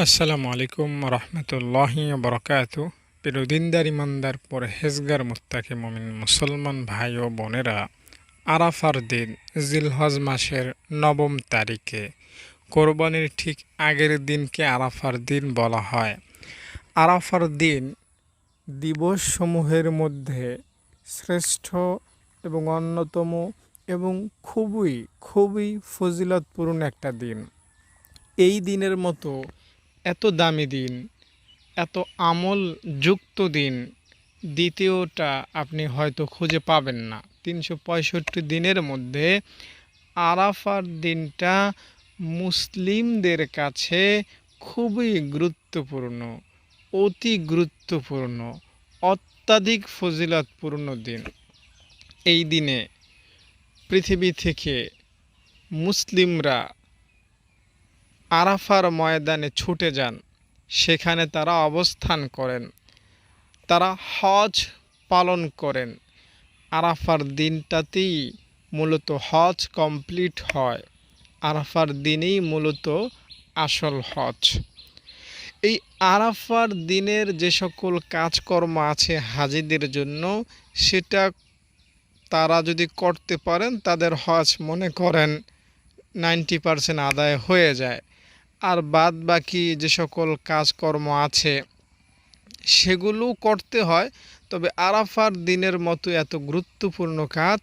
আসসালামু আলাইকুম রহমতুল্লাহি বরকাতু। প্রিয় দিনদার ইমানদার পরহেজগার মুত্তাকি মুমিন মুসলমান ভাই ও বোনেরা, আরাফার দিন জিলহজ মাসের 9 তারিখে কোরবানির ঠিক আগের দিনকে আরাফার দিন বলা হয়। আরাফার দিন দিবসসমূহের মধ্যে শ্রেষ্ঠ এবং অন্যতম এবং খুবই খুবই ফজিলতপূর্ণ একটা দিন। এই দিনের মতো এত দামি দিন, এত আমল যুক্ত দিন দ্বিতীয়টা আপনি হয়তো খুঁজে পাবেন না। 365 দিনের মধ্যে আরাফার দিনটা মুসলিমদের কাছে খুবই গুরুত্বপূর্ণ, অতি গুরুত্বপূর্ণ, অত্যাধিক ফজিলতপূর্ণ দিন। এই দিনে পৃথিবী থেকে মুসলিমরা আরাফার ময়দানে ছুটে যান, সেখানে তারা অবস্থান করেন, তারা হজ পালন করেন। আরাফার দিনটাতেই মূলত হজ কমপ্লিট হয়, আরাফার দিনেই মূলত আসল হজ। এই আরাফার দিনের যে সকল কাজকর্ম আছে হাজিদের জন্য, সেটা তারা যদি করতে পারেন তাদের হজ মনে করেন 90% আদায় হয়ে যায়। আর বাদ বাকি যে সকল কাজকর্ম আছে সেগুলো করতে হয়, তবে আরাফার দিনের মতো এত গুরুত্বপূর্ণ কাজ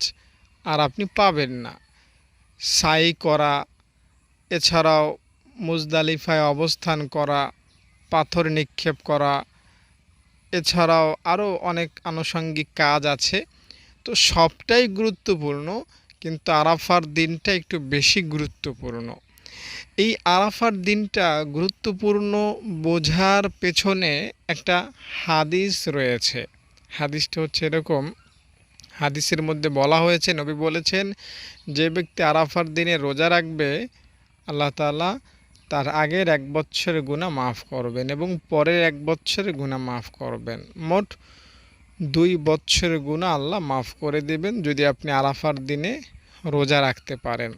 আর আপনি পাবেন না। সাই করা, এছাড়াও মুজদালিফায় অবস্থান করা, পাথর নিক্ষেপ করা, এছাড়াও আরও অনেক আনুষঙ্গিক কাজ আছে। তো সবটাই গুরুত্বপূর্ণ, কিন্তু আরাফার দিনটা একটু বেশি গুরুত্বপূর্ণ। এই আরাফার দিনটা গুরুত্বপূর্ণ বোঝার পেছনে একটা হাদিস রয়েছে। হাদিসটা হচ্ছে এরকম, হাদিসের মধ্যে বলা হয়েছে, নবী বলেছেন, যে ব্যক্তি আরাফার দিনে রোজা রাখবে আল্লাহ তাআলা তার আগের 1 বছরের গুনাহ মাফ করবেন এবং পরের 1 বছরের গুনাহ মাফ করবেন। মোট 2 বছরের গুনাহ আল্লাহ মাফ করে দেবেন যদি আপনি আরাফার দিনে রোজা রাখতে পারেন।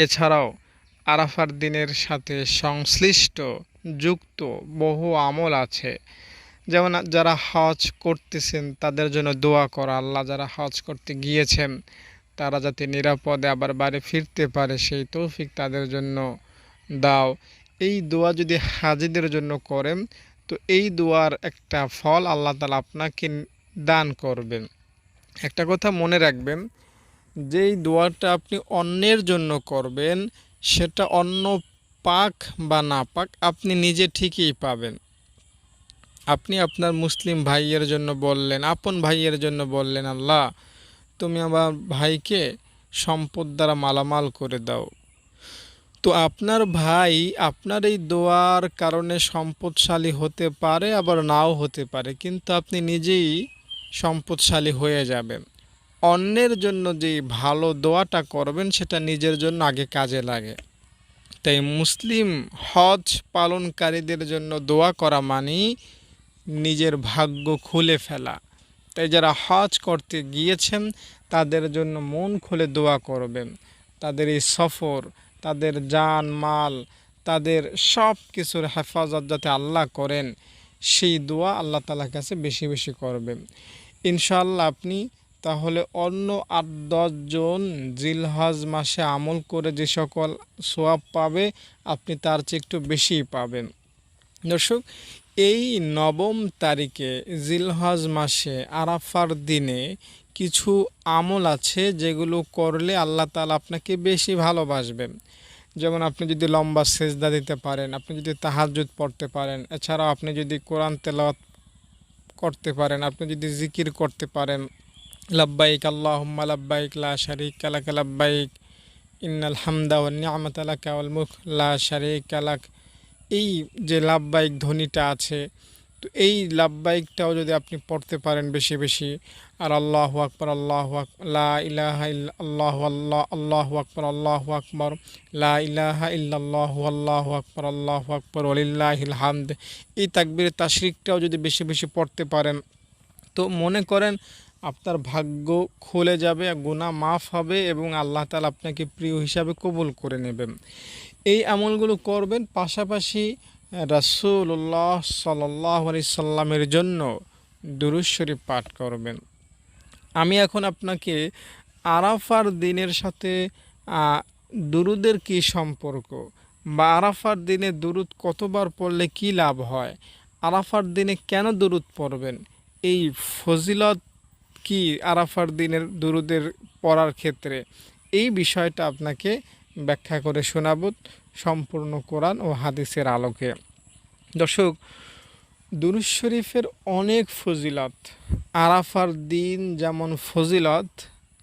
এছাড়াও আরাফার দিনের সাথে সংশ্লিষ্ট যুক্ত বহু আমল আছে, যেমন যারা হজ করতেছেন তাদের জন্য দোয়া করা, আল্লাহ যারা হজ করতে গিয়েছেন তারা যাতে নিরাপদে আবার বাড়ি ফিরতে পারে সেই তৌফিক তাদের জন্য দাও। এই দোয়া যদি হাজিদের জন্য করেন তো এই দোয়ার একটা ফল আল্লাহ তাআলা আপনাকে দান করবেন। একটা কথা মনে রাখবেন, যেই দোয়াটা আপনি অন্যের জন্য করবেন সেটা অন্য পাক বা না পাক আপনি নিজে ঠিকই পাবেন। আপনি আপনার মুসলিম ভাইয়ের জন্য বললেন, আপন ভাইয়ের জন্য বললেন, আল্লাহ তুমি আমার ভাইকে সম্পদ দ্বারা মালামাল করে দাও। তো আপনার ভাই আপনার এই দোয়ার কারণে সম্পদশালী হতে পারে, আবার নাও হতে পারে, কিন্তু আপনি নিজেই সম্পদশালী হয়ে যাবেন। অন্যের জন্য যে ভালো দোয়াটা করবেন সেটা নিজের জন্য আগে কাজে লাগে। তাই মুসলিম হজ পালনকারীদের জন্য দোয়া করা মানেই নিজের ভাগ্য খুলে ফেলা। তাই যারা হজ করতে গিয়েছেন তাদের জন্য মন খুলে দোয়া করবেন, তাদের এই সফর, তাদের জান মাল, তাদের সব কিছুর হেফাজত যাতে আল্লাহ করেন সেই দোয়া আল্লাহ তাআলার কাছে বেশি বেশি করবেন। ইনশাআল্লাহ আপনি তাহলে অন্য 8-10 জন জিলহজ মাসে আমল করে যে সকল সওয়াব পাবে আপনি তার চেয়ে একটু বেশিই পাবেন। দর্শক, এই 9 তারিখে জিলহজ মাসে আরাফার দিনে কিছু আমল আছে যেগুলো করলে আল্লাহ তাআলা আপনাকে বেশি ভালোবাসবেন। যেমন আপনি যদি লম্বা সেজদা দিতে পারেন, আপনি যদি তাহাজ্জুদ পড়তে পারেন, এছাড়াও আপনি যদি কোরআন তেলাওয়াত করতে পারেন, আপনি যদি জিকির করতে পারেন, লাব্বাইক আল্লাহুম্মা লাব্বাইক লা শারীকা লাক লাব্বাইক ইন্নাল হামদা ওয়ান নি'মাতা লাকা ওয়াল মুলক লা শারীকা লাক, এই যে লাব্বাইক ধ্বনিটা আছে, তো এই লাব্বাইকটাও যদি আপনি পড়তে পারেন বেশি বেশি, আর আল্লাহু আকবার, আল্লাহু আকবার, লা ইলাহা ইল্লাল্লাহু আল্লাহু আকবার, আল্লাহু আকবার, লা ইলাহা ইল্লাল্লাহু আল্লাহু আকবার, আল্লাহু আকবার ওয়ালিল্লাহিল হামদ, এই তাকবীর তাশরিকটাও যদি বেশি বেশি পড়তে পারেন তো মনে করেন আপনার ভাগ্য খুলে যাবে, গুনাহ মাফ হবে এবং আল্লাহ তাআলা আপনাকে প্রিয় হিসাবে কবুল করে নেবেন। এই আমলগুলো করবেন। পাশাপাশি রাসূলুল্লাহ সাল্লাল্লাহু আলাইহি সাল্লামের জন্য দুরূদ শরীফ পাঠ করবেন। আমি এখন আপনাকে আরাফার দিনের সাথে আহ, দুরুদের কি সম্পর্ক, বা আরাফার দিনে দুরুদ কতবার পড়লে কি লাভ হয়, আরাফার দিনে কেন দুরুদ পড়বেন, এই ফজিলত কি আরাফার দিনের দুরুদের পড়ার ক্ষেত্রে, এই বিষয়টা আপনাকে ব্যাখ্যা করে শোনাব সম্পূর্ণ কোরআন ও হাদিসের আলোকে। দর্শক, দুরূদ শরীফের অনেক ফজিলত। আরাফার দিন যেমন ফজিলত,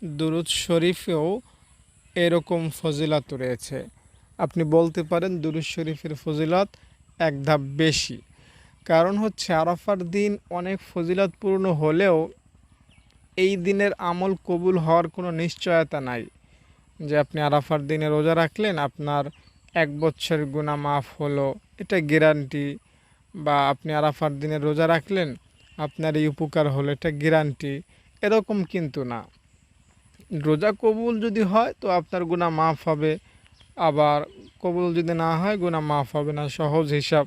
দুরূদ শরীফেও এরকম ফজিলত রয়েছে। আপনি বলতে পারেন দুরূদ শরীফের ফজিলত এক ধাপ বেশি। কারণ হচ্ছে আরাফার দিন অনেক ফজিলতপূর্ণ হলেও এই দিনের আমল কবুল হওয়ার কোনো নিশ্চয়তা নাই যে আপনি আরাফার দিনে রোজা রাখলেন আপনার 1 বছরের গুনাহ মাফ হলো, এটা গ্যারান্টি। বা আপনি আরাফার দিনে রোজা রাখলেন আপনার এই উপকার হলো, এটা গ্যারান্টি। এরকম কিন্তু না। রোজা কবুল যদি হয় তো আপনার গুনাহ মাফ হবে, আবার কবুল যদি না হয় গুনাহ মাফ হবে না, সহজ হিসাব।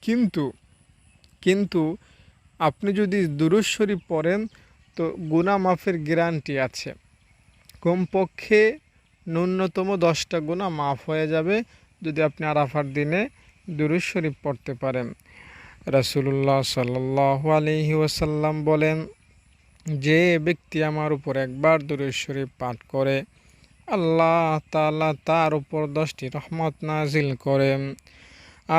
কিন্তু কিন্তু আপনি যদি দুরূদ শরীফ পড়েন তো গুনাহ মাফের গ্যারান্টি আছে। কমপক্ষে ন্যূনতম 10টা গুনাহ মাফ হয়ে যাবে যদি আপনি আরাফার দিনে দুরূদ শরীফ পড়তে পারেন। রাসূলুল্লাহ সাল্লাল্লাহু আলাইহি ওয়াসাল্লাম বলেন, যে ব্যক্তি আমার উপর একবার দুরূদ শরীফ পাঠ করে আল্লাহ তাআলা তার উপর 10টি রহমত নাজিল করেন।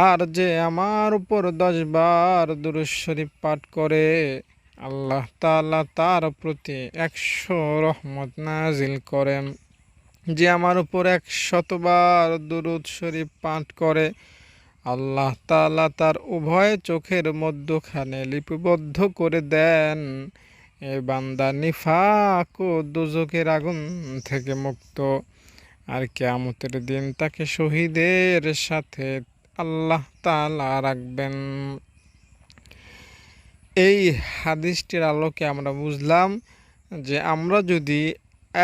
আর যে আমার উপর 10 বার দুরূদ শরীফ পাঠ করে আল্লাহ তাআলা তার প্রতি 100 রহমত নাজিল করেন। যে আমার উপর 100 বার দুরূদ শরীফ পাঠ করে আল্লাহ তাআলা তার উভয় চোখের মধ্যখানে লিপিবদ্ধ করে দেন, এ বান্দা নিফাক ও দোজখের আগুন থেকে মুক্ত। আর কিয়ামতের দিন তাকে শহীদের সাথে আল্লাহ তাআলা রাখবেন। এই হাদিসটির আলোকে আমরা বুঝলাম যে আমরা যদি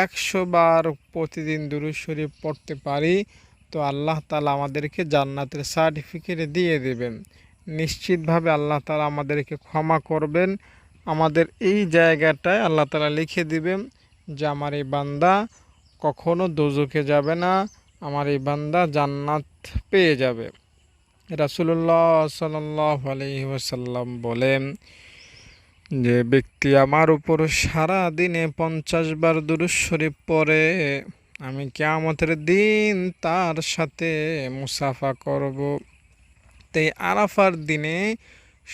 100 বার প্রতিদিন দুরূদ শরীফ পড়তে পারি তো আল্লাহ তাআলা আমাদেরকে জান্নাতের সার্টিফিকেট দিয়ে দেবেন। নিশ্চিতভাবে আল্লাহ তাআলা আমাদেরকে ক্ষমা করবেন। আমাদের এই জায়গাটায় আল্লাহ তাআলা লিখে দিবেন যে আমার এই বান্দা কখনো দোজখে যাবে না, আমার এই বান্দা জান্নাত পেয়ে যাবে। রাসূলুল্লাহ সাল্লাল্লাহু আলাইহি ওয়াসাল্লাম বলেন, যে ব্যক্তি আমার উপর সারা দিনে 50 বার দুরূদ শরীফ পড়ে আমি কিয়ামতের দিন তার সাথে মুসাফা করব। তাই আরাফার দিনে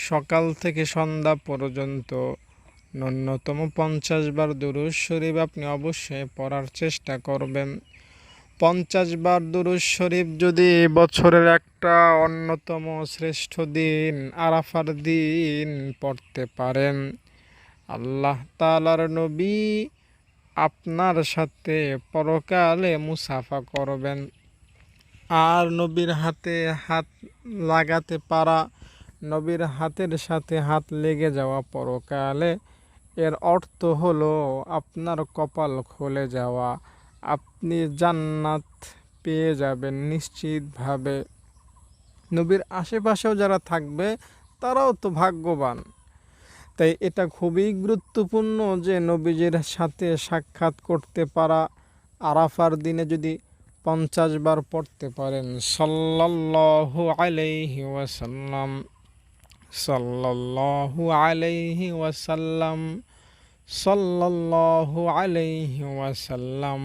সকাল থেকে সন্ধ্যা পর্যন্ত ন্যূনতম 50 বার দুরূদ শরীফ আপনি অবশ্যই পড়ার চেষ্টা করবেন। 50 বার দুরূদ শরীফ যদি বছরের একটা অন্যতম শ্রেষ্ঠ দিন আরাফার দিন পড়তে পারেন, আল্লাহ তাআলার নবী আপনার সাথে পরকালে মুসাফা করবেন। আর নবীর হাতে হাত লাগাতে পারা, নবীর হাতের সাথে হাত লেগে যাওয়া পরকালে, এর অর্থ হলো আপনার কপাল খুলে যাওয়া, আপনি জান্নাত পেয়ে যাবেন নিশ্চিতভাবে। নবীর আশেপাশেও যারা থাকবে তারাও তো ভাগ্যবান। তাই এটা খুবই গুরুত্বপূর্ণ যে নবীজির সাথে সাক্ষাৎ করতে পারা। আরাফার দিনে যদি 50 বার পড়তে পারেন সাল্লাল্লাহু আলাইহি ওয়াসাল্লাম, সাল্লাল্লাহু আলাইহি ওয়াসাল্লাম, সাল্লাল্লাহু আলাইহি ওয়াসাল্লাম,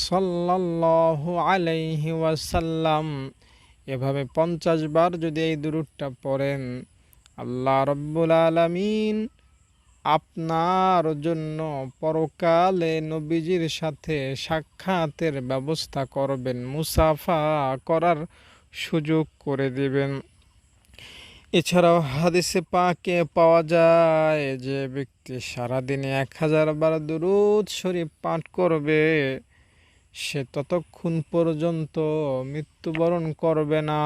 সাল্লাল্লাহু আলাইহি ওয়াসাল্লাম, এভাবে 50 বার যদি এই দুরূদটা পড়েন আল্লাহ রাব্বুল আলামিন আপনার জন্য পরকালে নবীজির সাথে সাক্ষাতের ব্যবস্থা করবেন, মুসাফা করার সুযোগ করে দেবেন। এছাড়াও হাদিসে পাকে পাওয়া যায় যে ব্যক্তি সারাদিনে 1000 বার দুরূদ শরীফ পাঠ করবে সে ততক্ষণ পর্যন্ত মৃত্যুবরণ করবে না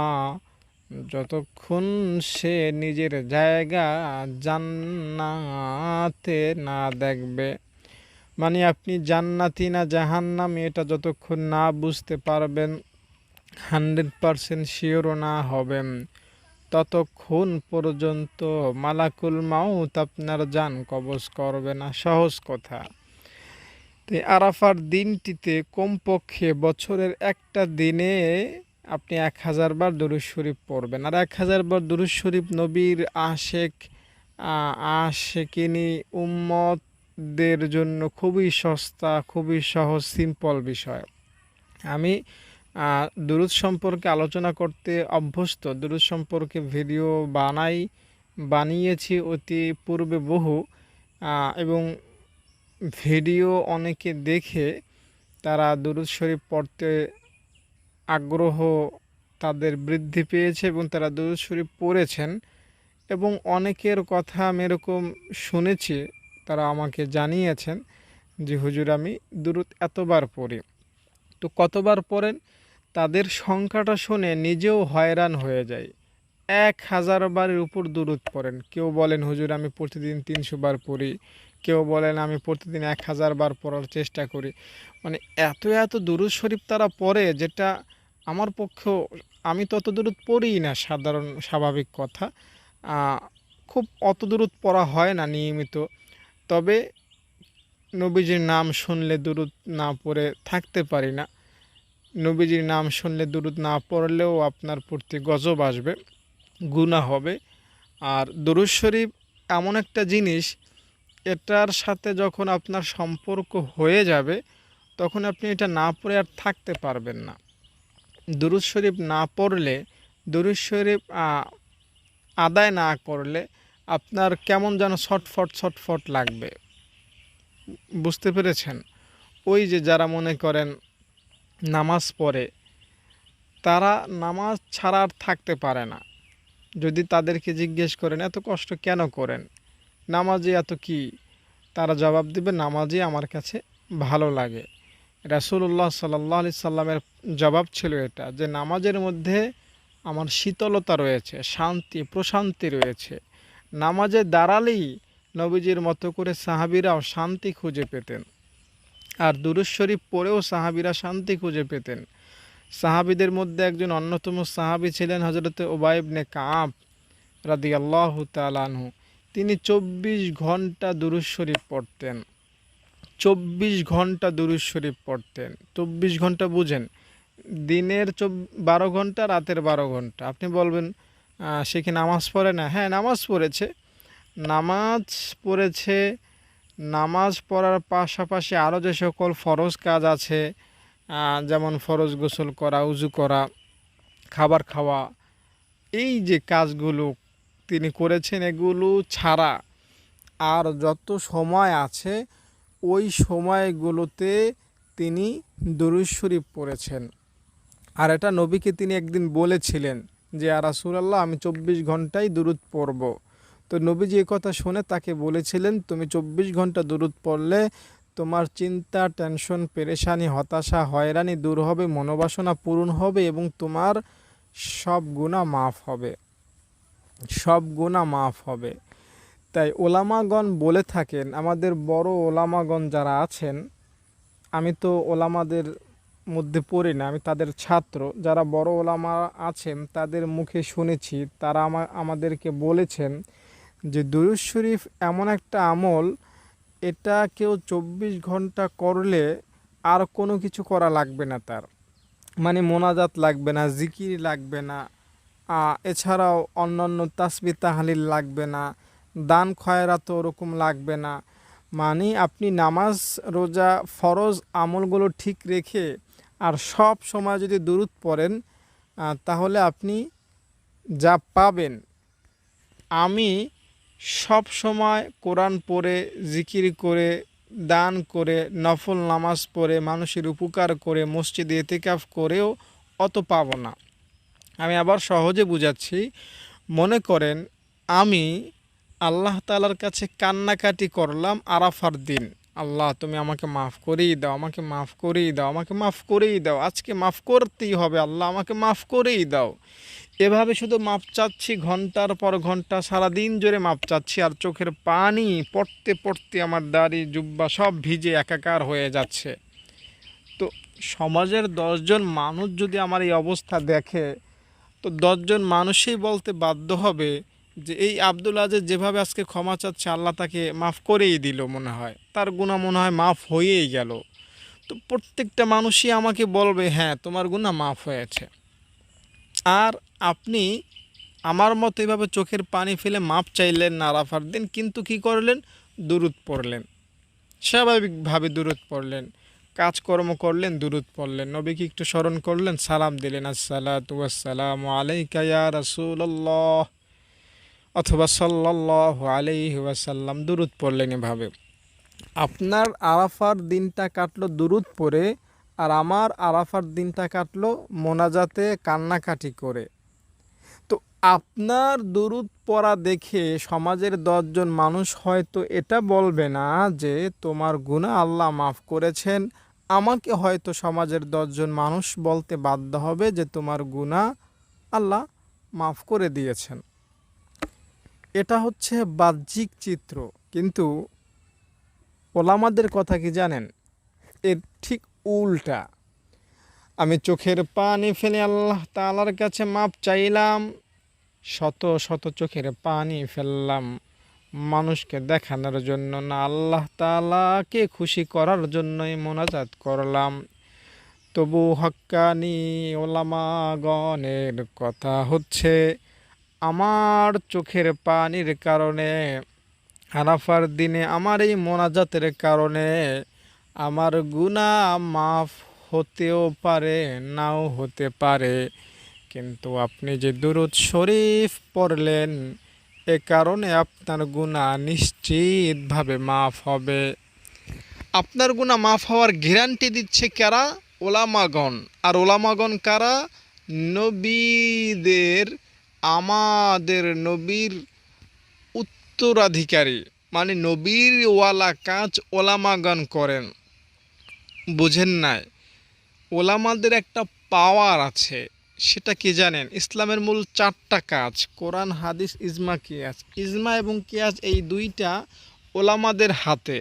যতক্ষণ সে নিজের জায়গা জান্নাতে না দেখবে। মানে আপনি জান্নাতি না জাহান্নামী এটা যতক্ষণ না বুঝতে পারবেন, 100% শিওরও না হবেন, ততক্ষণ পর্যন্ত মালাকুল মাউত আপনার জান কবজ করবে না। সহজ কথা। তো আরাফার দিনটিতে কমপক্ষে বছরের একটা দিনে আপনি 1000 বার দুরূদ শরীফ পড়বেন। আর 1000 বার দুরূদ শরীফ নবীর আশেকিনী উম্মতদের জন্য খুবই সস্তা, খুবই সহজ, সিম্পল বিষয়। আমি দুরূদ সম্পর্কে আলোচনা করতে অভ্যস্ত। দুরূদ সম্পর্কে ভিডিও বানিয়েছি অতি পূর্বে বহু, এবং ভিডিও অনেকে দেখে তারা দুরূদ শরীফ পড়তে আগ্রহ তাদের বৃদ্ধি পেয়েছে এবং তারা দুরূদ শরীফ পড়েছেন। এবং অনেকের কথা আমি এরকম শুনেছি, তারা আমাকে জানিয়েছেন যে হুজুর আমি দুরূদ এতবার পড়ি। তো কতবার পড়েন তাদের সংখ্যাটা শুনে নিজেও হয়রান হয়ে যায়। 1000 বারের উপর দুরূদ পড়েন। কেউ বলেন হুজুর আমি প্রতিদিন 300 বার পড়ি, কেউ বলেন আমি প্রতিদিন 1000 বার পড়ার চেষ্টা করি। মানে এত এত দুরূদ শরীফ তারা পড়ে, যেটা আমার পক্ষেও, আমি তো অত দুরূদ পড়িই না, সাধারণ স্বাভাবিক কথা। খুব অত দুরূদ পড়া হয় না নিয়মিত। তবে নবীজির নাম শুনলে দুরূদ না পড়ে থাকতে পারি না। নবীজির নাম শুনলে দুরূদ না পড়লেও আপনার প্রতি গজব আসবে, গুনাহ হবে। আর দুরূদ শরীফ এমন একটা জিনিস, এটার সাথে যখন আপনার সম্পর্ক হয়ে যাবে তখন আপনি এটা না পড়ে আর থাকতে পারবেন না। দুরূদ শরীফ না পড়লে, দুরূদ শরীফ আদায় না করলে আপনার কেমন যেন ছটফট লাগবে। বুঝতে পেরেছেন? ওই যে যারা মনে করেন নামাজ পড়ে, তারা নামাজ ছাড়া আর থাকতে পারে না। যদি তাদেরকে জিজ্ঞেস করেন এত কষ্ট কেন করেন, নামাজে এত কি, তারা জবাব দেবে নামাজই আমার কাছে ভালো লাগে। রাসূলুল্লাহ সাল্লাল্লাহু আলাইহি সাল্লামের জবাব ছিল এটা, যে নামাজের মধ্যে আমার শীতলতা রয়েছে, শান্তি প্রশান্তি রয়েছে। নামাজে দাঁড়ালেই নবীজির মতো করে সাহাবীরাও শান্তি খুঁজে পেতেন। আর দুরূদ শরীফ পড়েও সাহাবীরা শান্তি খুঁজে পেতেন। সাহাবীদের মধ্যে একজন অন্যতম সাহাবী ছিলেন হযরতে উবাই ইবনে কাব রাদিয়াল্লাহু তাআলা আনহু। তিনি 24 ঘন্টা দুরূদ শরীফ পড়তেন। 24 ঘন্টা দুরূদ শরীফ পড়তেন। 24 ঘন্টা বুঝেন, দিনের 12 ঘন্টা, রাতের 12 ঘন্টা। আপনি বলবেন সে কি নামাজ পড়ে না? হ্যাঁ, নামাজ পড়েছে। নামাজ পড়েছে। নামাজ পড়ার পাশাপাশি আরও যে সকল ফরজ কাজ আছে, যেমন ফরজ গোসল করা, উজু করা, খাবার খাওয়া, এই যে কাজগুলো তিনি করেছেন, এগুলো ছাড়া আর যত সময় আছে ওই সময়গুলোতে তিনি দুরূদ শরীফ পড়েছেন। আর এটা নবীকে তিনি একদিন বলেছিলেন যে ইয়া রাসূলুল্লাহ আমি 24 ঘন্টাই দুরূদ পড়ব। তো নবীজি এই কথা শুনে তাকে বলেছিলেন তুমি 24 ঘন্টা দুরূদ পড়লে তোমার চিন্তা, টেনশন, পেরেশানি, হতাশা, হয়রানি দূর হবে, মনোবাসনা পূরণ হবে এবং তোমার সব গুনাহ মাফ হবে, সব গুনাহ মাফ হবে। তাই ওলামাগণ বলে থাকেন, আমাদের বড় ওলামাগণ যারা আছেন, আমি তো ওলামাদের মধ্যে পড়ি না, আমি তাদের ছাত্র, যারা বড় ওলামা আছেন তাদের মুখে শুনেছি, তারা আমাদেরকে বলেছেন যে দুরূদ শরীফ এমন একটা আমল, এটা কেউ 24 ঘন্টা করলে আর কোনো কিছু করা লাগবে না তার। মানে মোনাজাত লাগবে না, জিকির লাগবে না, এছাড়াও অন্যান্য তাসবিহ তাহলিল লাগবে না, দান খয়রাত ওরকম লাগবে না। মানে আপনি নামাজ, রোজা, ফরজ আমলগুলো ঠিক রেখে আর সব সময় যদি দুরূদ পড়েন, তাহলে আপনি যা পাবেন। আমি সব সময় কোরআন পড়ে, জিকির করে, দান করে, নফল নামাজ পড়ে, মানুষের উপকার করে, মসজিদে ইতিকাফ করেও অত পাবো না। আমি আবার সহজে বুঝাচ্ছি। মনে করেন আমি আল্লাহ তাআলার কাছে কান্নাকাটি করলাম আরাফার দিন, আল্লাহ তুমি আমাকে মাফ করেই দাও, আমাকে মাফ করেই দাও, আমাকে মাফ করেই দাও, আজকে মাফ করতেই হবে, আল্লাহ আমাকে মাফ করেই দাও। এভাবে শুধু মাপ চাচ্ছি, ঘন্টার পর ঘন্টা, সারাদিন জুড়ে মাপ চাচ্ছি, আর চোখের পানি পড়তে পড়তে আমার দাড়ি জুব্বা সব ভিজে একাকার হয়ে যাচ্ছে। তো সমাজের 10 জন মানুষ যদি আমার এই অবস্থা দেখে, তো 10জন মানুষই বলতে বাধ্য হবে যে এই আব্দুল আজিজ যেভাবে আজকে ক্ষমা চাচ্ছে আল্লাহ তাকে মাফ করেই দিল, মনে হয় তার গুনাহ মনে হয় মাফ হয়েই গেল। তো প্রত্যেকটা মানুষই আমাকে বলবে হ্যাঁ তোমার গুনাহ মাফ হয়েছে। আর আপনি আমার মতো এভাবে চোখের পানি ফেলে মাপ চাইলেন না আরাফার দিন, কিন্তু কি করলেন? দুরূদ পড়লেন, স্বাভাবিকভাবে দুরূদ পড়লেন, কাজকর্ম করলেন, দুরূদ পড়লেন, নবীকে একটু স্মরণ করলেন, সালাম দিলেন, আসসালাতু ওয়াসসালামু আলাইকা ইয়া রাসূলুল্লাহ, অথবা সাল্লাল্লাহু আলাইহি ওয়াসাল্লাম, দুরূদ পড়লেন। এভাবে আপনার আরাফার দিনটা কাটলো দুরূদ পড়ে, আর আমার আরাফার দিনটা কাটলো মোনাজাতে কান্নাকাটি করে। তো আপনার দুরূদ পড়া দেখে সমাজের 10জন মানুষ হয়তো এটা বলবে না যে তোমার গুনাহ আল্লাহ মাফ করেছেন, আমাকে হয়তো সমাজের 10জন মানুষ বলতে বাধ্য হবে যে তোমার গুনাহ আল্লাহ মাফ করে দিয়েছেন। এটা হচ্ছে বাহ্যিক চিত্র, কিন্তু ওলামাদের কথা কি জানেন? এর ঠিক উল্টা। আমি চোখের পানি ফেলে আল্লাহ তাআলার কাছে মাপ চাইলাম, শত শত চোখের পানি ফেললাম মানুষকে দেখানোর জন্য না, আল্লাহ তাআলাকে খুশি করার জন্যই মোনাজাত করলাম। তবু হক্কানি ওলামাগণের কথা হচ্ছে আমার চোখের পানির কারণে, আরাফার দিনে আমার এই মোনাজাতের কারণে আমার গুনাহ মাফ হতেও পারে, নাও হতে পারে, কিন্তু আপনি যে দুরূদ শরীফ পড়লেন এ কারণে আপনার গুনাহ নিশ্চিতভাবে মাফ হবে। আপনার গুনাহ মাফ হওয়ার গ্যারান্টি দিচ্ছে কারা? ওলামাগণ। আর ওলামাগণ কারা? নবীদের, আমাদের নবীর উত্তরাধিকারী, মানে নবীর ওয়ালা কাজ ওলামাগণ করেন। বুঝেন নাই? ওলামাদের একটা পাওয়ার আছে, সেটা কি জানেন? ইসলামের মূল 4টা কাজ: কোরআন, হাদিস, ইজমা, কিয়াস। ইজমা এবং কিয়াস এই দুইটা ওলামাদের হাতে।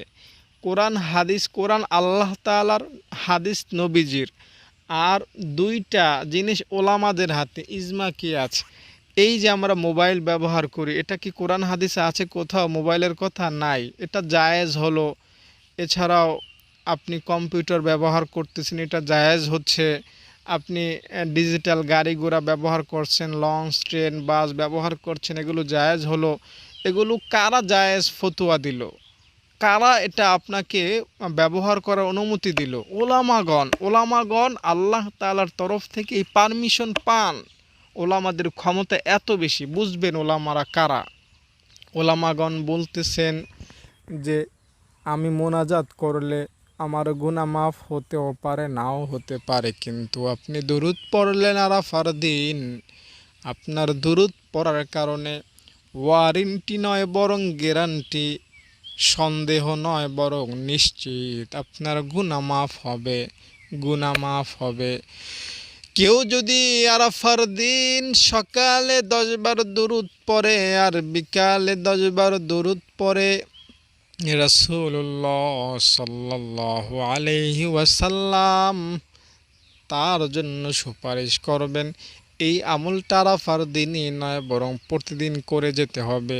কোরআন হাদিস, কোরআন আল্লাহ তাআলার, হাদিস নবীজির। আর দুইটা জিনিস ওলামাদের হাতে, ইজমা, কিয়াস। এই যে আমরা মোবাইল ব্যবহার করি, এটা কি কোরআন হাদিসে আছে কোথাও মোবাইলের কথা? নাই। এটা জায়েজ হলো। এছাড়াও আপনি কম্পিউটার ব্যবহার করতেছেন, এটা জায়েজ হচ্ছে। আপনি ডিজিটাল গাড়ি ঘোড়া ব্যবহার করছেন, লঞ্চ, ট্রেন, বাস ব্যবহার করছেন, এগুলো জায়েজ হলো। এগুলো কারা জায়েজ ফতোয়া দিল? কারা এটা আপনাকে ব্যবহার করার অনুমতি দিল? ওলামাগণ। ওলামাগণ আল্লাহ তাআলার তরফ থেকে এই পারমিশন পান। ওলামাদের ক্ষমতা এত বেশি। বুঝবেন ওলামারা কারা? ওলামাগণ বলতেছেন যে আমি মোনাজাত করলে আমার গুনাহ মাফ হতেও পারে, নাও হতে পারে, কিন্তু আপনি দুরূদ পড়লেন আরাফার দিন, আপনার দুরূদ পড়ার কারণে ওয়ারেন্টি নয় বরং গ্যারান্টি, সন্দেহ নয় বরং নিশ্চিত আপনার গুনাহ মাফ হবে, গুনাহ মাফ হবে। কেউ যদি আরাফার দিন সকালে 10 বার দুরূদ পড়ে আর বিকালে 10 বার দুরূদ পড়ে, রাসূলুল্লাহ সাল্লাল্লাহু আলাইহি ওয়াসাল্লাম তার জন্য সুপারিশ করবেন। এই আমলটা আরাফার দিনই নয় বরং প্রতিদিন করে যেতে হবে।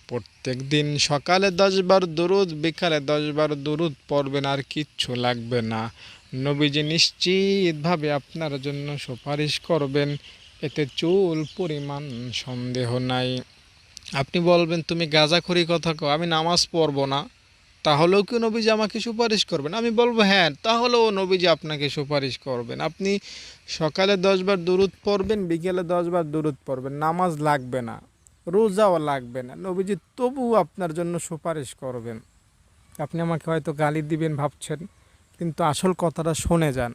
প্রত্যেক দিন সকালে 10 বার দুরূদ, বিকালে 10 বার দুরূদ পড়বেন, আর কিচ্ছু লাগবে না। নবীজি নিশ্চিতভাবে আপনার জন্য সুপারিশ করবেন, এতে চুল পরিমাণ সন্দেহ নাই। আপনি বলবেন তুমি গাঁজাখড়ি কথা কও, আমি নামাজ পড়ব না, তাহলেও কি নবীজি আমাকে সুপারিশ করবেন? আমি বলবো হ্যাঁ, তাহলেও নবীজি আপনাকে সুপারিশ করবেন। আপনি সকালে 10 বার দুরূদ পড়বেন, বিকেলে 10 বার দুরূদ পড়বেন, নামাজ লাগবে না, রোজাও লাগবে না, নবীজি তবুও আপনার জন্য সুপারিশ করবেন। আপনি আমাকে হয়তো গালি দিবেন ভাবছেন, কিন্তু আসল কথাটা শুনে যান।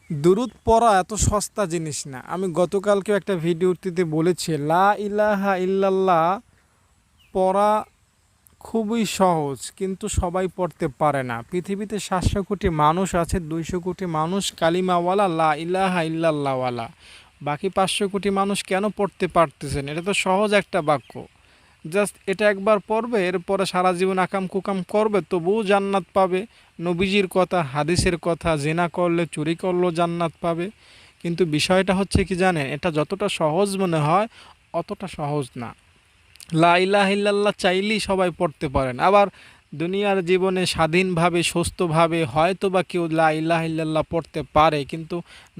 দুরূদ পড়া এত সস্তা জিনিস না। আমি গতকালকেও একটা ভিডিওটিতে বলেছি, লা ইলাহা ইল্লাল্লাহ পড়া খুবই সহজ, কিন্তু সবাই পড়তে পারে না। পৃথিবীতে 700 কোটি মানুষ আছে, 200 কোটি মানুষ কালিমাওয়ালা, লা ইলাহা ইল্লাল্লাহওয়ালা। বাকি 500 কোটি মানুষ কেন পড়তে পারতেছেন? এটা তো সহজ একটা বাক্য, জাস্ট এটা একবার পড়বে, এরপরে সারা জীবন আকাম কুকাম করবে, তবুও জান্নাত পাবে। নবীজির কথা, হাদিসের কথা, জিনা করলে, চুরি করলেও জান্নাত পাবে। কিন্তু বিষয়টা হচ্ছে কি জানেন, এটা যতটা সহজ মনে হয় অতটা সহজ না। লা ইলাহা ইল্লাল্লাহ চাইলেই সবাই পড়তে পারেন, আবার দুনিয়ার জীবনে স্বাধীনভাবে সুস্থভাবে হয়তো বা কেউ লা ইলাহা ইল্লাল্লাহ পড়তে পারে, কিন্তু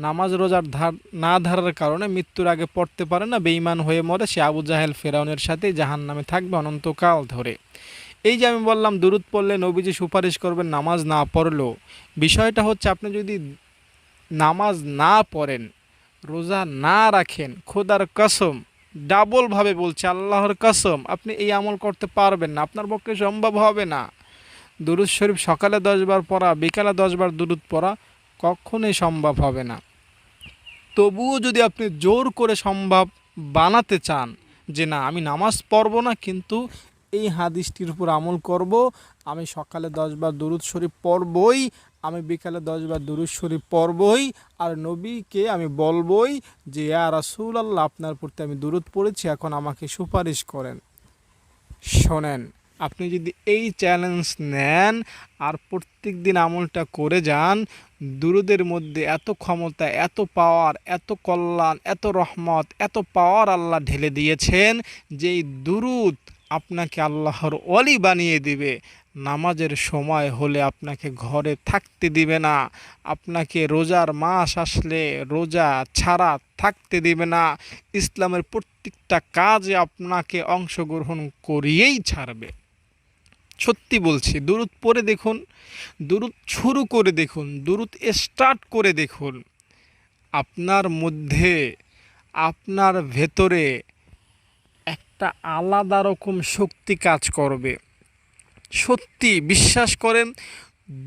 নামাজ রোজার না ধারার কারণে মৃত্যুর আগে পড়তে পারে না, বেঈমান হয়ে মরে সে আবু জাহেল ফেরাউনের সাথে জাহান্নামে থাকবে অনন্তকাল ধরে। এই যে আমি বললাম দুরূদ পড়লে নবীজি সুপারিশ করবেন নামাজ না পড়লেও, বিষয়টা হচ্ছে আপনি যদি নামাজ না পড়েন, রোজা না রাখেন, খোদার কসম, ডাবলভাবে বলছে আল্লাহর কসম, আপনি এই আমল করতে পারবেন না, আপনার পক্ষে সম্ভব হবে না। দুরূদ শরীফ সকালে 10 বার পড়া, বিকালে 10 বার দুরূদ পড়া কখনোই সম্ভব হবে না। তবুও যদি আপনি জোর করে সম্ভব বানাতে চান যে না আমি নামাজ পড়ব না, কিন্তু এই হাদিসটির উপর আমল করব, আমি সকালে 10 বার দুরূদ শরীফ পড়বই, আমি বিকালে 10 বার দুরূদ শরীফ পড়বই, আর নবীকে আমি বলবই যে ইয়া রাসূলুল্লাহ আপনার প্রতি আমি দুরূদ পড়েছি, এখন আমাকে সুপারিশ করেন। শোনেন, আপনি যদি এই চ্যালেঞ্জ নেন আর প্রত্যেক দিন আমলটা করে যান, দুরুদের মধ্যে এত ক্ষমতা, এত পাওয়ার, এত কল্যাণ, এত রহমত, এত পাওয়ার আল্লাহ ঢেলে দিয়েছেন, যেই দুরুদ আপনাকে আল্লাহর ওলি বানিয়ে দিবে। নামাজের সময় হলে আপনাকে ঘরে থাকতে দিবে না, আপনাকে রোজার মাস আসলে রোজা ছাড়া থাকতে দিবে না, ইসলামের প্রত্যেকটা কাজে আপনাকে অংশগ্রহণ করিয়েই ছাড়বে। সত্যি বলছি, দুরুদ পড়ে দেখুন, দুরুদ শুরু করে দেখুন, দুরুদ স্টার্ট করে দেখুন, আপনার মধ্যে, আপনার ভেতরে একটা আলাদা রকম শক্তি কাজ করবে। সত্যি বিশ্বাস করেন,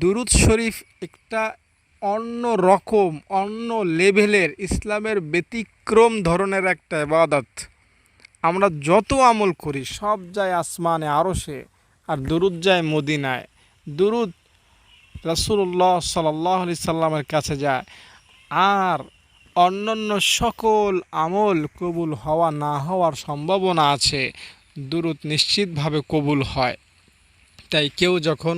দুরুদ শরীফ একটা অন্য রকম, অন্য লেভেলের, ইসলামের ব্যতিক্রম ধরনের একটা ইবাদত। আমরা যত আমল করি সব যায় আসমানে আরশে, আর দুরুদ যায় মদিনায়। দুরুদ রাসূলুল্লাহ সাল্লাল্লাহু আলাইহি সাল্লামের কাছে যায়। আর অন্যান্য সকল আমল কবুল হওয়া না হওয়ার সম্ভাবনা আছে, দুরুদ নিশ্চিতভাবে কবুল হয়। তাই কেউ যখন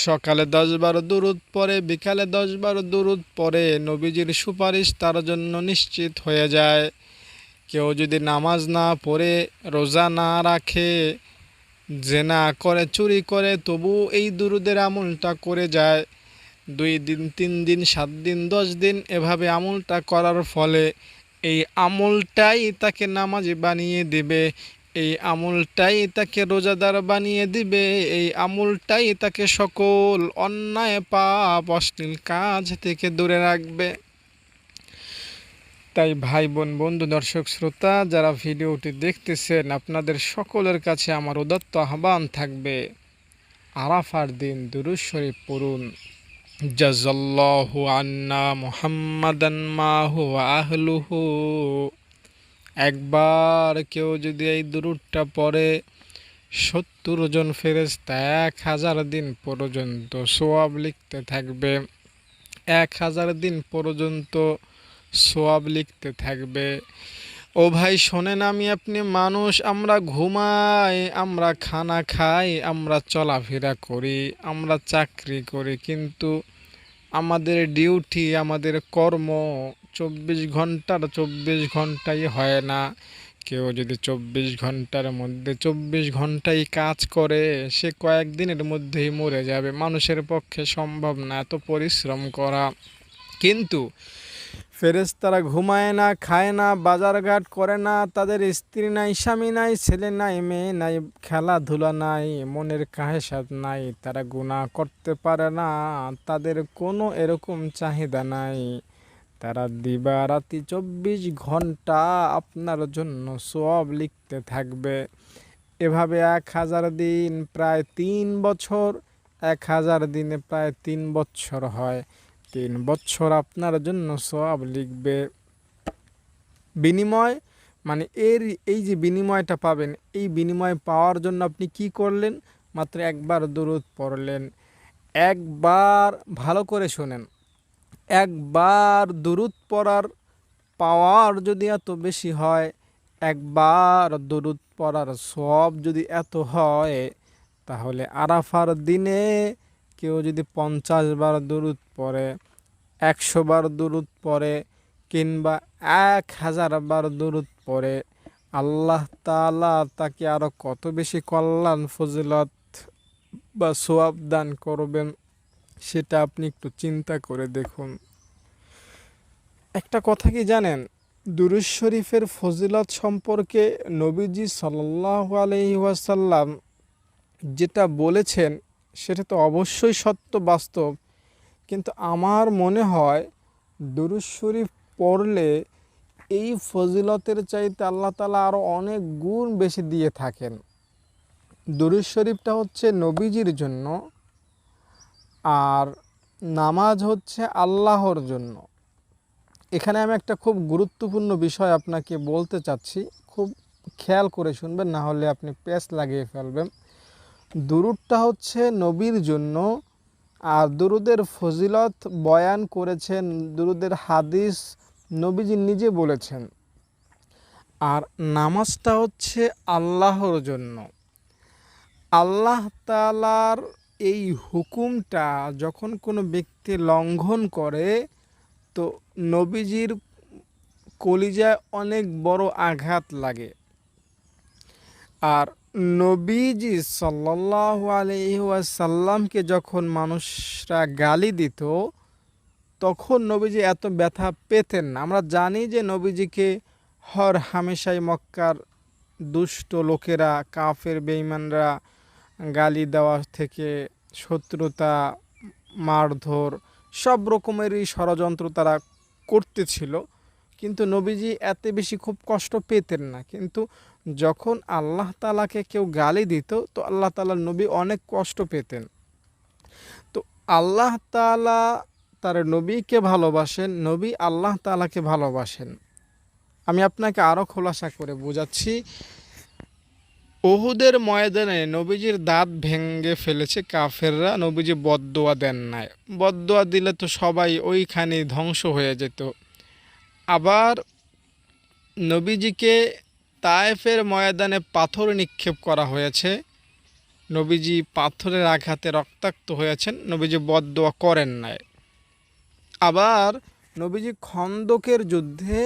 সকালে 10 বার দুরুদ পড়ে, বিকালে 10 বার দুরুদ পড়ে, নবীজির সুপারিশ তার জন্য নিশ্চিত হয়ে যায়। কেউ যদি নামাজ না পড়ে, রোজা না রাখে, জেনা করে, চুরি করে, তবু এই দুরুদের আমলটা করে যায়, 2 দিন, 3 দিন, 7 দিন, 10 দিন এভাবে আমলটা করার ফলে এই আমলটাই তাকে নামাজি বানিয়ে দিবে, এই আমলটাই তাকে রোজাদার বানিয়ে দিবে, এই আমলটাই তাকে সকল অন্যায় পাপ অশ্লীল কাজ থেকে দূরে রাখবে। তাই ভাই বোন, বন্ধু, দর্শক, শ্রোতা যারা ভিডিওটি দেখতেছেন, আপনাদের সকলের কাছে আমার উদাত্ত আহ্বান থাকবে, আরাফার দিন দুরূদ শরীফ পড়ুন। জাযাল্লাহু আন্না মুহাম্মাদান মা হুয়া আহলুহু। একবার কেউ যদি এই দুরূদটা পড়ে, 70 জন ফেরেশতা 1000 দিন পর্যন্ত সওয়াব লিখতে থাকবে, 1000 দিন পর্যন্ত সওয়াব লিখতে থাকবে। ও ভাই শোনেন, আমি আপনি মানুষ, আমরা ঘুমাই, আমরা খানা খাই, আমরা চলাফেরা করি, আমরা চাকরি করি, কিন্তু আমাদের ডিউটি, আমাদের কর্ম 24 ঘন্টার 24 ঘন্টাই হয় না। কেউ যদি 24 ঘন্টার মধ্যে 24 ঘন্টাই কাজ করে, সে কয়েকদিনের মধ্যেই মরে যাবে। মানুষের পক্ষে সম্ভব না এত পরিশ্রম করা। কিন্তু ফেরেশতারা ঘুমায় না, খায় না, বাজারঘাট করে না, তাদের স্ত্রী নাই, স্বামী নাই, ছেলে নাই, মেয়ে নাই, খেলাধুলা নাই, মনের কাহেসাত নাই, তারা গুনাহ করতে পারে না, তাদের কোনো এরকম চাহিদা নাই। তারা দিবারাতি 24 ঘন্টা আপনার জন্য সওয়াব লিখতে থাকবে। এভাবে 1000 দিন প্রায় 3 বছর, 1000 দিনে প্রায় 3 বছর হয়। 3 বছর আপনার জন্য সওয়াব লিখবে। বিনিময় মানে এই যে বিনিময়টা পাবেন, এই বিনিময় পাওয়ার জন্য আপনি কি করলেন? মাত্র একবার দুরূদ পড়লেন। একবার, ভালো করে শোনেন, একবার দুরূদ পড়ার পাওয়ার যদি এত বেশি হয়, একবার দুরূদ পড়ার সওয়াব যদি এত হয়, তাহলে আরাফার দিনে কেউ যদি 50 বার দুরূদ পড়ে, 100 বার দুরূদ পড়ে, কিংবা 1000 বার দরুদ পড়ে, আল্লাহ তাআলা তাকে আরো কত বেশি কল্যাণ ফজিলত বা সওয়াব দান করবেন, সেটা আপনি একটু চিন্তা করে দেখুন। একটা কথা কি জানেন, দুরূদ শরীফের ফজিলত সম্পর্কে নবীজি সাল্লাল্লাহু আলাইহি ওয়াসাল্লাম যেটা বলেছেন সেটা তো অবশ্যই সত্য বাস্তব, কিন্তু আমার মনে হয় দুরূদ শরীফ পড়লে এই ফজিলতের চাইতে আল্লাহ তাআলা আরও অনেক গুণ বেশি দিয়ে থাকেন। দুরূদ শরীফটা হচ্ছে নবীজির জন্য, আর নামাজ হচ্ছে আল্লাহর জন্য। এখানে আমি একটা খুব গুরুত্বপূর্ণ বিষয় আপনাকে বলতে চাচ্ছি, খুব খেয়াল করে শুনবেন, না হলে আপনি পেঁচ লাগিয়ে ফেলবেন। দুরূদটা হচ্ছে নবীর জন্য, আর দুরূদের ফজিলত বয়ান করেছেন, দুরূদের হাদিস নবীজি নিজে বলেছেন। আর নামাজটা হচ্ছে আল্লাহর জন্য। আল্লাহ তাআলার এই হুকুমটা যখন কোনো ব্যক্তি লঙ্ঘন করে, তো নবীজির কলিজায় অনেক বড় আঘাত লাগে। আর নবীজি সাল্লাল্লাহু আলাইহি ওয়াসাল্লামকে যখন মানুষরা গালি দিত, তখন নবীজি এত ব্যথা পেতেন না। আমরা জানি যে নবীজিকে হর হামেশাই মক্কার দুষ্ট লোকেরা, কাফের বেঈমানরা গালি দেওয়া থেকে, শত্রুতা, মারধর, সব রকমেরই ষড়যন্ত্র তারা করতেছিল, কিন্তু নবীজি এত বেশি খুব কষ্ট পেতেন না। কিন্তু যখন আল্লাহ তাআলাকে কেউ গালি দিত, তো আল্লাহ তাআলার নবী অনেক কষ্ট পেতেন। তো আল্লাহ তাআলা তার নবীকে ভালোবাসেন, নবী আল্লাহ তাআলাকে ভালোবাসেন। আমি আপনাকে আরও খোলাসা করে বোঝাচ্ছি। উহুদের ময়দানে নবীজির দাঁত ভেঙে ফেলেছে কাফেররা, নবীজি বদদোয়া দেন নাই। বদদোয়া দিলে তো সবাই ওইখানে ধ্বংস হয়ে যেত। আবার নবীজিকে তায়েফের ময়দানে পাথর নিক্ষেপ করা হয়েছে, নবীজি পাথরের আঘাতে রক্তাক্ত হয়েছেন, নবীজি বদদোয়া করেন নাই। আবার নবীজি খন্দকের যুদ্ধে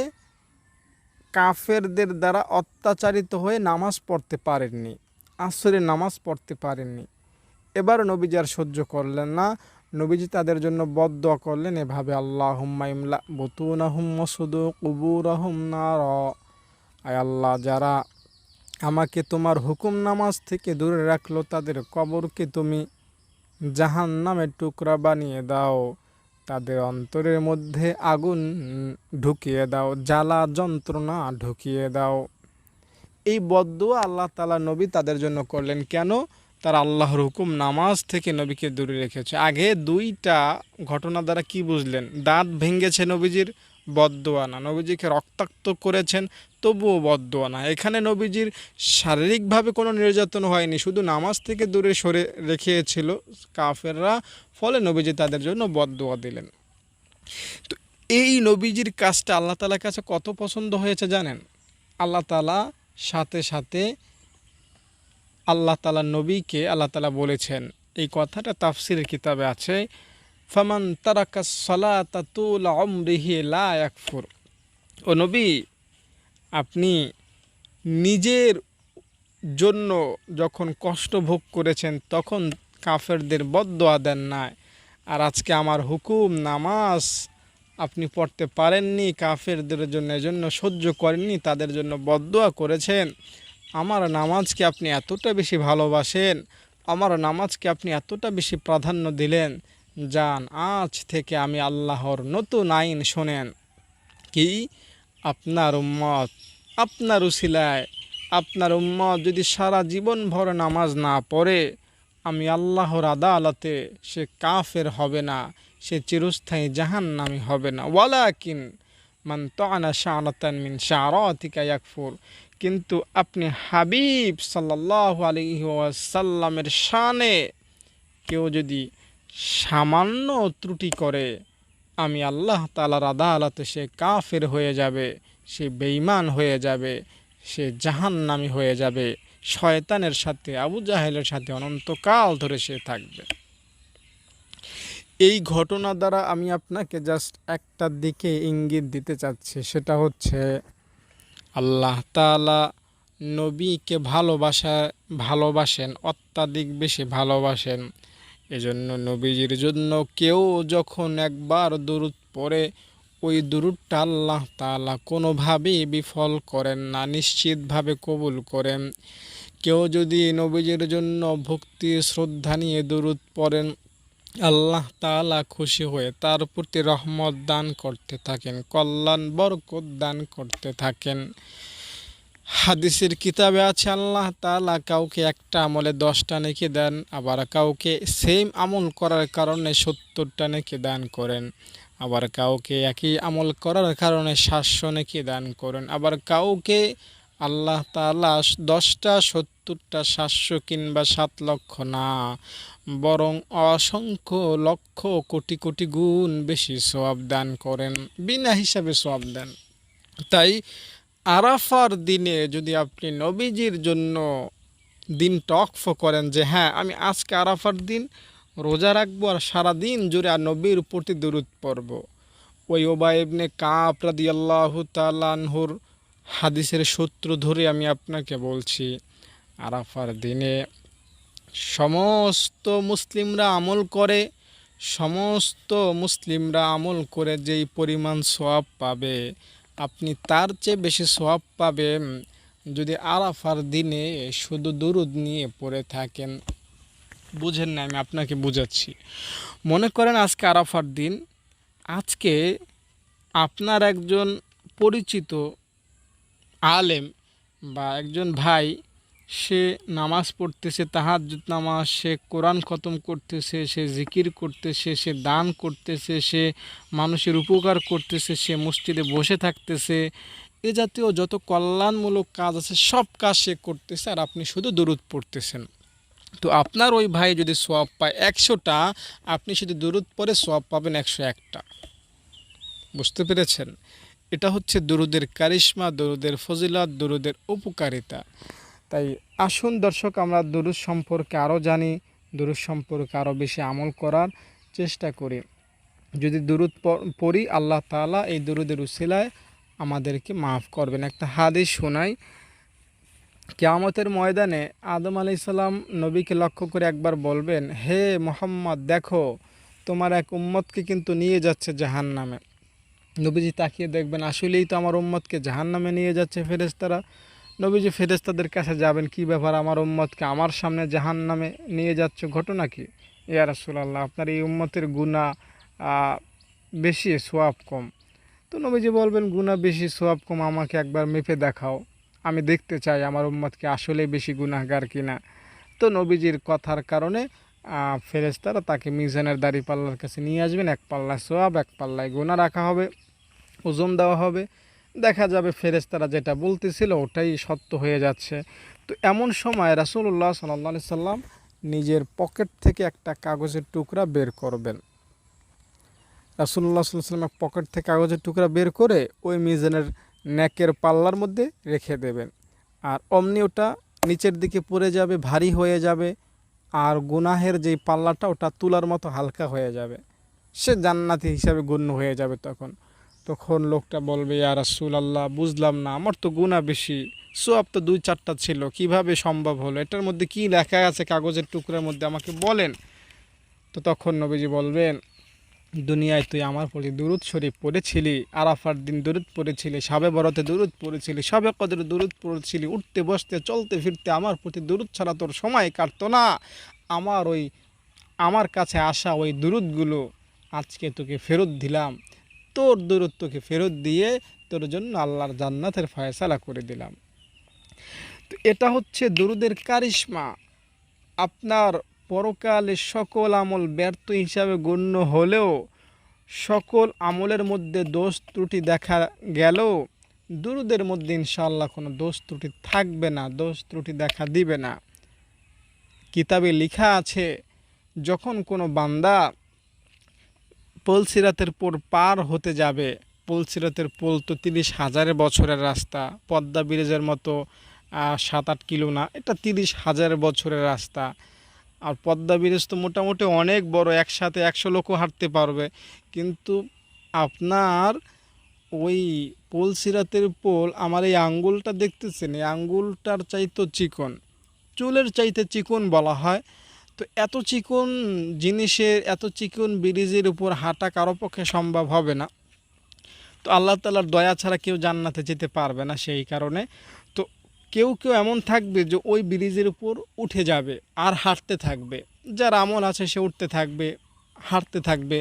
কাফেরদের দ্বারা অত্যাচারিত হয়ে নামাজ পড়তে পারেননি, আসরের নামাজ পড়তে পারেননি। এবার নবীজি আর সহ্য করলেন না, নবীজি তাদের জন্য বদদোয়া করলেন এভাবে, আল্লাহুম্মা ইমলা বুতুনাহুম ওয়াসুদু কুবুরাহুম নার। আয় আল্লাহ, যারা আমাকে তোমার হুকুম নামাজ থেকে দূরে রাখলো, তাদের কবরকে তুমি জাহান্নামের টুকরা বানিয়ে দাও, তাদের অন্তরের মধ্যে আগুন ঢুকিয়ে দাও, জ্বালা যন্ত্রণা ঢুকিয়ে দাও। এই বদদোয়া আল্লাহ তাআলা নবী তাদের জন্য করলেন। কেন? তারা আল্লাহর হুকুম নামাজ থেকে নবীকে দূরে রেখেছে। আগে দুইটা ঘটনা দ্বারা কি বুঝলেন? দাঁত ভেঙেছে নবীজির, বদদোয়া না। নবীজিকে রক্তাক্ত করেছেন, তবুও বদদোয়া না। এখানে নবীজির শারীরিকভাবে কোনো নির্যাতন হয়নি, শুধু নামাজ থেকে দূরে সরে রেখেছিল কাফেররা, ফলে নবীজি তাদের জন্য বদদোয়া দিলেন। তো এই নবীজির কাজটা আল্লাহ তাআলার কাছে কত পছন্দ হয়েছে জানেন? আল্লাহ তাআলা সাথে সাথে আল্লাহ তাআলা নবীকে আল্লাহ তাআলা বলেছেন, এই কথাটা তাফসীরের কিতাবে আছে, ফামান তারাকাস সালাতা তুলা উমরিহি লা ইয়াকফুর। ও নবী, আপনি নিজের জন্য যখন কষ্ট ভোগ করেছেন, তখন কাফেরদের বদদোয়া দেন না। আর আজকে আমার হুকুম নামাজ আপনি পড়তে পারেননি, কাফেরদের জন্য এজন্য সহ্য করেননি, তাদের জন্য বদদোয়া করেছেন। আমার নামাজকে আপনি এতটা বেশি ভালোবাসেন, আমার নামাজকে আপনি এতটা বেশি প্রাধান্য দিলেন, যান আজ থেকে আমি আল্লাহর নতুন আইন শোনেন। কি? আপনার উম্মত, আপনার উসিলায় আপনার উম্মত যদি সারা জীবন ভর নামাজ না পড়ে, আমি আল্লাহর আদালতে সে কাফের হবে না, সে চিরস্থায়ী জাহান্নামী হবে না। ওয়ালাকিন মান তাআনা শা'রাতান মিন শা'রাতিকা ইয়াকফুর। কিন্তু আপনি হাবিব সাল্লাল্লাহু আলাইহি ওয়াসাল্লামের শানে কেউ যদি সামান্য ত্রুটি করে, আমি আল্লাহ তাআলার আদালতে সে কাফের হয়ে যাবে, সে বেঈমান হয়ে যাবে, সে জাহান্নামী হয়ে যাবে, শয়তানের সাথে, আবু জাহেলের সাথে অনন্তকাল ধরে সে থাকবে। এই ঘটনা দ্বারা আমি আপনাকে জাস্ট একটা দিকে ইঙ্গিত দিতে চাচ্ছি, সেটা হচ্ছে আল্লাহ তাআলা নবীকে ভালোবাসেন, অত্যাধিক বেশি ভালোবাসেন। এজন্য নবীজির জন্য কেউ যখন একবার দুরূদ পড়ে, ওই দুরূদটা আল্লাহ তাআলা কোনোভাবেই বিফল করেন না, নিশ্চিতভাবে কবুল করেন। কেউ যদি নবীজির জন্য ভক্তি শ্রদ্ধা নিয়ে দুরূদ পড়েন, আল্লাহ তাআলা খুশি হয়ে তার প্রতি রহমত দান করতে থাকেন, কল্যাণ বরকত দান করতে থাকেন। হাদিসের কিতাবে আছে আল্লাহ তাআলা কাউকে একটা আমলে 10টা নেকি দেন, আবার কাউকে সেম আমল করার কারণে 70টা নেকি দান করেন, আবার কাউকে একই আমল করার কারণে 700 নেকি দান করেন, আবার কাউকে আল্লাহ তাআলা 10টা 70টা 700 কিংবা 7 লক্ষ না, বরং অসংখ্য লক্ষ কোটি কোটি গুণ বেশি সওয়াব দান করেন, বিনা হিসাবে সওয়াব দেন। তাই আরাফার দিনে যদি আপনি নবীজির জন্য দিনটা ওয়াকফ করেন যে হ্যাঁ আমি আজকে আরাফার দিন রোজা রাখবো আর সারাদিন জুড়ে আর নবীর প্রতি দুরূদ পড়ব, ওই উবাই ইবনে কাব রাদিয়াল্লাহু তাআলা আনহুর হাদিসের সূত্র ধরে আমি আপনাকে বলছি, আরাফার দিনে সমস্ত মুসলিমরা আমল করে, সমস্ত মুসলিমরা আমল করে যেই পরিমাণ সওয়াব পাবে, আপনি তার চেয়ে বেশি সওয়াব পাবেন যদি আরাফার দিনে শুধু দুরূদ নিয়ে পড়ে থাকেন। বুঝেন না, আমি আপনাকে বুঝাচ্ছি। মনে করেন আজকে আরাফার দিন, আজকে আপনার একজন পরিচিত আলেম বা একজন ভাই, সে নামাজ পড়তেছে, তাহাজ্জুদ নামাজ, সে কোরআন খতম করতেছে, সে জিকির করতেছে, সে দান করতেছে, সে মানুষের উপকার করতেছে, সে মসজিদে বসে থাকতেছে, এ জাতীয় যত কল্যাণমূলক কাজ আছে সব কাজ সে করতেছে, আর আপনি শুধু দুরূদ পড়তেছেন। তো আপনার ওই ভাই যদি সওয়াব পায় 100টা, আপনি শুধু দুরূদ পড়ে সওয়াব পাবেন 101টা। বুঝতে পেরেছেন? এটা হচ্ছে দুরূদের কারিশমা, দুরূদের ফজিলত, দুরূদের উপকারিতা। তাই আসুন দর্শক, আমরা দুরূদ সম্পর্কে আরও জানি, দুরূদ সম্পর্কে আরও বেশি আমল করার চেষ্টা করি। যদি দুরূদ পড়ি, আল্লাহ তাআলা এই দুরূদের উসিলায় আমাদেরকে মাফ করবেন। একটা হাদিস শোনাই। কিয়ামতের ময়দানে আদম আলাইহিস সালাম নবীকে লক্ষ্য করে একবার বলবেন, হে মুহাম্মদ, দেখো তোমার এক উম্মতকে কিন্তু নিয়ে যাচ্ছে জাহান্নামে। নবীজি তাকিয়ে দেখবেন আসলেই তো আমার উম্মতকে জাহান্নামে নিয়ে যাচ্ছে ফেরেশতারা। নবীজি ফেরেশতাদের কাছে যাবেন, কি ব্যাপার আমার উম্মতকে আমার সামনে জাহান্নামে নিয়ে যাচ্ছে, ঘটনা কি? ইয়া রাসূলুল্লাহ, আপনার এই উম্মতের গুনাহ বেশি, সওয়াব কম। তো নবীজি বলবেন, গুনাহ বেশি সওয়াব কম, আমাকে একবার মেপে দেখাও, আমি দেখতে চাই আমার উম্মতকে আসলে বেশি গুনাহগার কিনা। তো নবীজির কথার কারণে ফেরেশতারা তাকে মিজানের দাঁড়িপাল্লার কাছে নিয়ে আসবেন, এক পাল্লায় সওয়াব, এক পাল্লায় গুনাহ রাখা হবে, ওজন দেওয়া হবে। দেখা যাবে ফেরেশতারা যেটা বলতেছিল ওটাই সত্য হয়ে যাচ্ছে। তো এমন সময় রাসূলুল্লাহ সাল্লাল্লাহু আলাইহি সাল্লাম নিজের পকেট থেকে একটা কাগজের টুকরা বের করবেন। রাসূলুল্লাহ সাল্লাল্লাহু আলাইহি সাল্লাম পকেট থেকে কাগজের টুকরা বের করে ওই মিজানের নেকের পাল্লার মধ্যে রেখে দেবেন, আর অমনি ওটা নিচের দিকে পড়ে যাবে, ভারী হয়ে যাবে, আর গুনাহের যেই পাল্লাটা ওটা তুলার মতো হালকা হয়ে যাবে, সে জান্নাতি হিসাবে গণ্য হয়ে যাবে। তখন লোকটা বলবে, ইয়া রাসূলুল্লাহ, বুঝলাম না, আমার তো গুনাহ বেশি, সওয়াব তো 2-4টা ছিল, কিভাবে সম্ভব হলো? এটার মধ্যে কি লেখা আছে কাগজের টুকরার মধ্যে, আমাকে বলেন। তো তখন নবীজি বলবেন, দুনিয়ায় তুই আমার প্রতি দুরূদ শরীফ পড়েছিলি, আরাফার দিন দুরূদ পড়েছিলি, শবে বরাতে দুরূদ পড়েছিলি, শবে কদরে দুরূদ পড়েছিলি, উঠতে বসতে চলতে ফিরতে আমার প্রতি দুরূদ ছাড়া তোর সময় কাটতো না। আমার কাছে আসা ওই দুরূদগুলো আজকে তোকে ফেরত দিলাম, তোর দুরূদ তোকে ফেরত দিয়ে তোর জন্য আল্লাহর জান্নাতের ফয়সালা করে দিলাম। তো এটা হচ্ছে দুরূদের কারিশমা। আপনার পরকালে সকল আমল ব্যর্থ হিসাবে গণ্য হলেও, সকল আমলের মধ্যে দোষ ত্রুটি দেখা গেলেও, দুরূদের মধ্যে ইনশাআল্লাহ কোনো দোষ ত্রুটি থাকবে না, দোষ ত্রুটি দেখা দিবে না। কিতাবে লেখা আছে, যখন কোনো বান্দা পুলসিরাতের পর পার হতে যাবে, পুলসিরাতের পোল তো 30,000 বছরের রাস্তা, পদ্মা ব্রিজের মতো 7-8 কিলো না, এটা 30,000 বছরের রাস্তা। আর পদ্মা ব্রিজ তো মোটামুটি অনেক বড়, একসাথে 100 লোকও হাঁটতে পারবে। কিন্তু আপনার ওই পোল সিরাতের পোল, আমার এই আঙ্গুলটা দেখতেছেন, এই আঙ্গুলটার চাইতে চিকন, চুলের চাইতে চিকন বলা হয়। তো এত চিকন জিনিসের, এত চিকন ব্রিজের উপর হাঁটা কারো পক্ষে সম্ভব হবে না। তো আল্লাহ তাআলার দয়া ছাড়া কেউ জান্নাতে যেতে পারবে না। সেই কারণে তো কেউ কেউ এমন থাকবে যে ওই ব্রিজের উপর উঠে যাবে আর হাঁটতে থাকবে। যার আমল আছে সে উঠতে থাকবে, হাঁটতে থাকবে।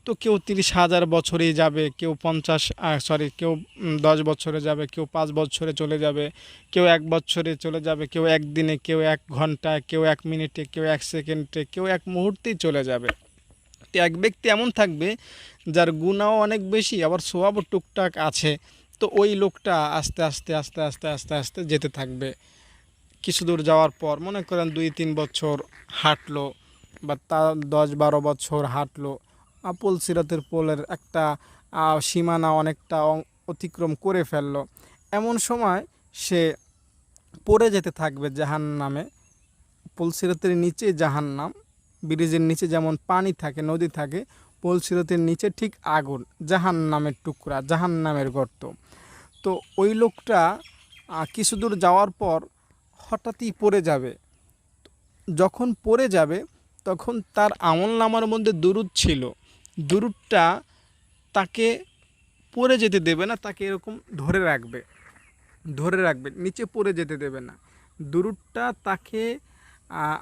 তো কেউ 30,000 বছরেই যাবে, কেউ 10 বছরে যাবে, কেউ 5 বছরে চলে যাবে, কেউ 1 বছরে চলে যাবে, কেউ একদিনে, কেউ 1 ঘন্টায়, কেউ 1 মিনিটে, কেউ 1 সেকেন্ডে, কেউ 1 মুহূর্তেই চলে যাবে। তো এক ব্যক্তি এমন থাকবে যার গুনাহও অনেক বেশি, আবার সওয়াবও টুকটাক আছে। তো ওই লোকটা আস্তে আস্তে আস্তে আস্তে আস্তে আস্তে যেতে থাকবে। কিছু দূর যাওয়ার পর মনে করেন 2-3 বছর হাঁটলো, বা তার 10-12 বছর হাঁটলো, পোল সিরাতের পোলের একটা সীমানা অনেকটা অতিক্রম করে ফেললো। এমন সময় সে পড়ে যেতে থাকবে জাহান্নামে। পোল সিরাতের নিচে জাহান্নাম, ব্রিজের নিচে যেমন পানি থাকে, নদী থাকে, পোল সিরাতের নিচে ঠিক আগুন, জাহান্নামের টুকরা, জাহান্নামের গর্ত। তো ওই লোকটা কিছু দূর যাওয়ার পর হঠাৎই পড়ে যাবে। যখন পড়ে যাবে তখন তার আমলনামার মধ্যে দুরূদ ছিল, দুরূদটা তাকে পড়ে যেতে দেবে না, তাকে এরকম ধরে রাখবে, ধরে রাখবে, নিচে পড়ে যেতে দেবে না। দুরূদটা তাকে,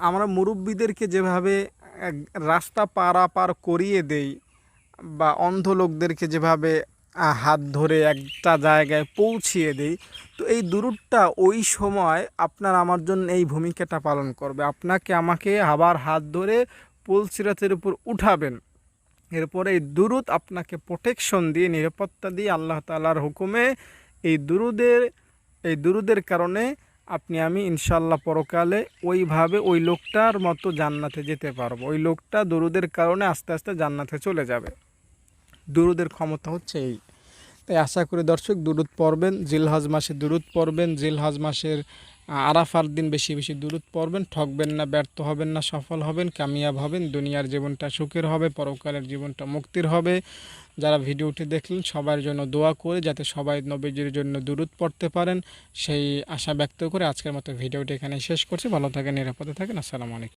আমরা মুরব্বিদেরকে যেভাবে রাস্তা পারাপার করিয়ে দেই, বা অন্ধ লোকদেরকে যেভাবে হাত ধরে একটা জায়গায় পৌঁছিয়ে দেই, তো এই দুরূদটা ওই সময় আপনার আমার জন্য এই ভূমিকাটা পালন করবে। আপনাকে আমাকে আবার হাত ধরে পুল সিরাতের উপর উঠাবেন। এরপরে এই দুরূদ আপনাকে প্রোটেকশন দিয়ে, নিরাপত্তা দিয়ে, আল্লাহ তাআলার হুকুমে এই দুরূদের কারণে আপনি আমি ইনশাআল্লাহ পরকালে ওইভাবে ওই লোকটার মতো জান্নাতে যেতে পারবো। ওই লোকটা দুরূদের কারণে আস্তে আস্তে জান্নাতে চলে যাবে। দুরূদের ক্ষমতা হচ্ছে এই। তাই আশা করি দর্শক দুরূদ পড়বেন, জিলহজ মাসে দুরূদ পড়বেন, জিলহজ মাসের আরাফার দিন বেশি বেশি দুরূদ পড়বেন। ঠকবেন না, ব্যর্থ হবেন না, সফল হবেন, কামিয়াব হবেন। দুনিয়ার জীবনটা সুখের হবে, পরকালের জীবনটা মুক্তির হবে। যারা ভিডিওটি দেখলেন সবার জন্য দোয়া করে যাতে সবাই নবীজির জন্য দুরূদ পড়তে পারেন, সেই আশা ব্যক্ত করে আজকের মতো ভিডিওটি এখানে শেষ করছি। ভালো থাকেন, নিরাপদে থাকেন। আসসালামু আলাইকুম।